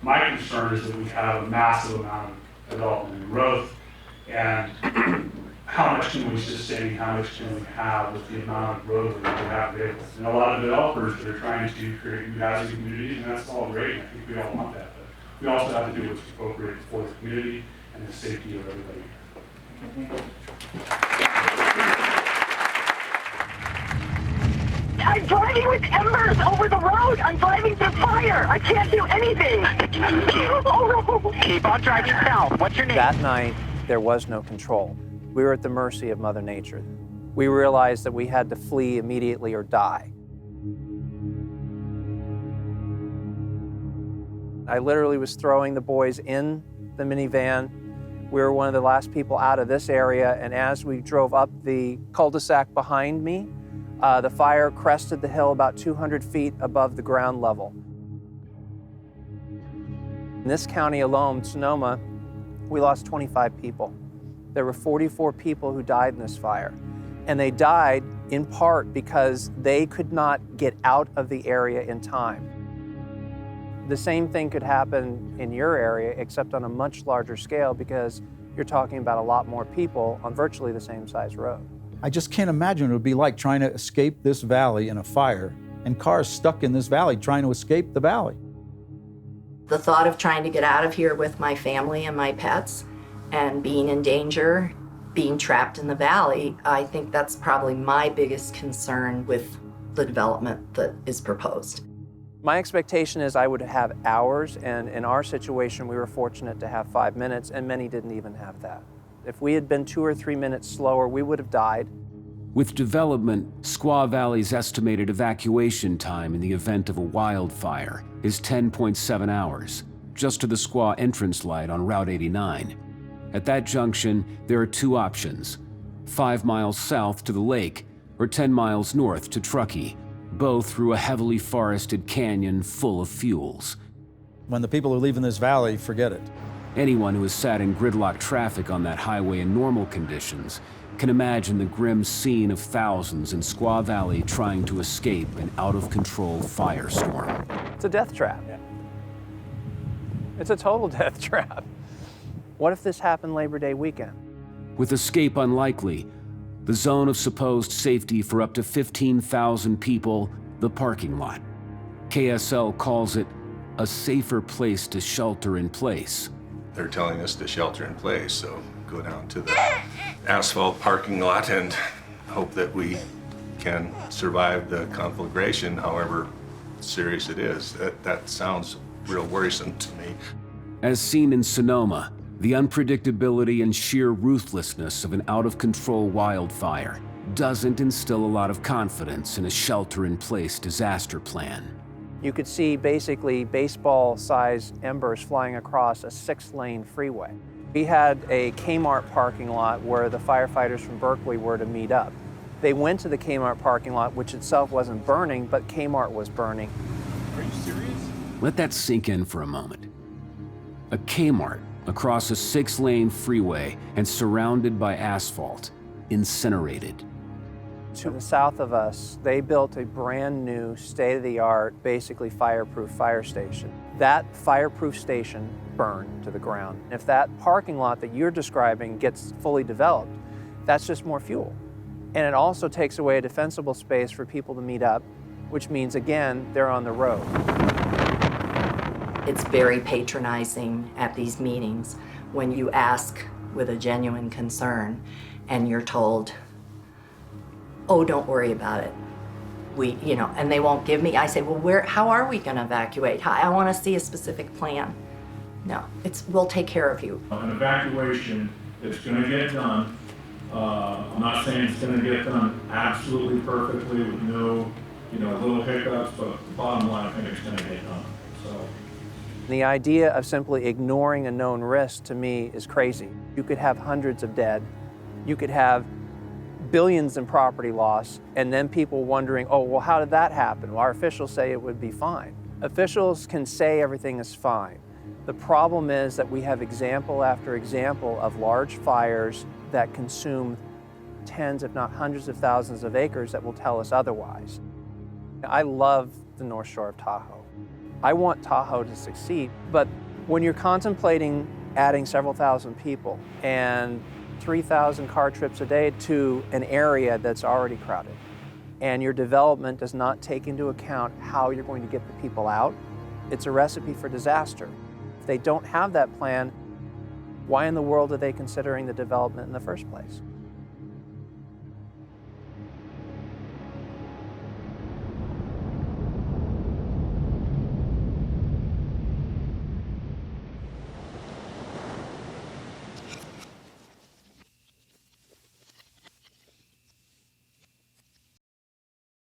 My concern is that we have a massive amount of development and growth, and how much can we sustain, how much can we have with the amount of roadway that we have available. And a lot of developers that are trying to create new housing communities, and that's all great, and I think we all want that, but we also have to do what's appropriate for the community and the safety of everybody. I'm driving with embers over the road. I'm driving through fire. I can't do anything. Keep on driving south. What's your name? That night, there was no control. We were at the mercy of Mother Nature. We realized that we had to flee immediately or die. I literally was throwing the boys in the minivan. We were one of the last people out of this area, and as we drove up the cul-de-sac behind me, the fire crested the hill about 200 feet above the ground level. In this county alone, Sonoma, we lost 25 people. There were 44 people who died in this fire, and they died in part because they could not get out of the area in time. The same thing could happen in your area, except on a much larger scale, because you're talking about a lot more people on virtually the same size road. I just can't imagine what it would be like trying to escape this valley in a fire and cars stuck in this valley trying to escape the valley. The thought of trying to get out of here with my family and my pets and being in danger, being trapped in the valley, I think that's probably my biggest concern with the development that is proposed. My expectation is I would have hours, and in our situation, we were fortunate to have 5 minutes, and many didn't even have that. If we had been 2 or 3 minutes slower, we would have died. With development, Squaw Valley's estimated evacuation time in the event of a wildfire is 10.7 hours, just to the Squaw entrance light on Route 89. At that junction, there are two options: 5 miles south to the lake or 10 miles north to Truckee, both through a heavily forested canyon full of fuels. When the people who live in this valley, forget it. Anyone who has sat in gridlock traffic on that highway in normal conditions can imagine the grim scene of thousands in Squaw Valley trying to escape an out-of-control firestorm. It's a death trap. It's a total death trap. What if this happened Labor Day weekend? With escape unlikely, the zone of supposed safety for up to 15,000 people, the parking lot. KSL calls it a safer place to shelter in place. They're telling us to shelter in place, so go down to the asphalt parking lot and hope that we can survive the conflagration, however serious it is. That sounds real worrisome to me. As seen in Sonoma, the unpredictability and sheer ruthlessness of an out-of-control wildfire doesn't instill a lot of confidence in a shelter-in-place disaster plan. You could see basically baseball-sized embers flying across a 6-lane freeway. We had a Kmart parking lot where the firefighters from Berkeley were to meet up. They went to the Kmart parking lot, which itself wasn't burning, but Kmart was burning. Are you serious? Let that sink in for a moment. A Kmart across a 6-lane freeway and surrounded by asphalt, incinerated. To the south of us, they built a brand new, state-of-the-art, basically fireproof fire station. That fireproof station burned to the ground. If that parking lot that you're describing gets fully developed, that's just more fuel. And it also takes away a defensible space for people to meet up, which means, again, they're on the road. It's very patronizing at these meetings when you ask with a genuine concern and you're told, oh, don't worry about it. And they won't give me. I say, well, how are we going to evacuate? I want to see a specific plan. No, we'll take care of you. An evacuation is going to get done. I'm not saying it's going to get done absolutely perfectly with no, little hiccups, but the bottom line, I think it's going to get done. So. The idea of simply ignoring a known risk to me is crazy. You could have hundreds of dead. You could have billions in property loss, and then people wondering, oh, well, how did that happen? Well, our officials say it would be fine. Officials can say everything is fine. The problem is that we have example after example of large fires that consume tens, if not hundreds of thousands of acres that will tell us otherwise. I love the North Shore of Tahoe. I want Tahoe to succeed, but when you're contemplating adding several thousand people and 3,000 car trips a day to an area that's already crowded, and your development does not take into account how you're going to get the people out, it's a recipe for disaster. If they don't have that plan, why in the world are they considering the development in the first place?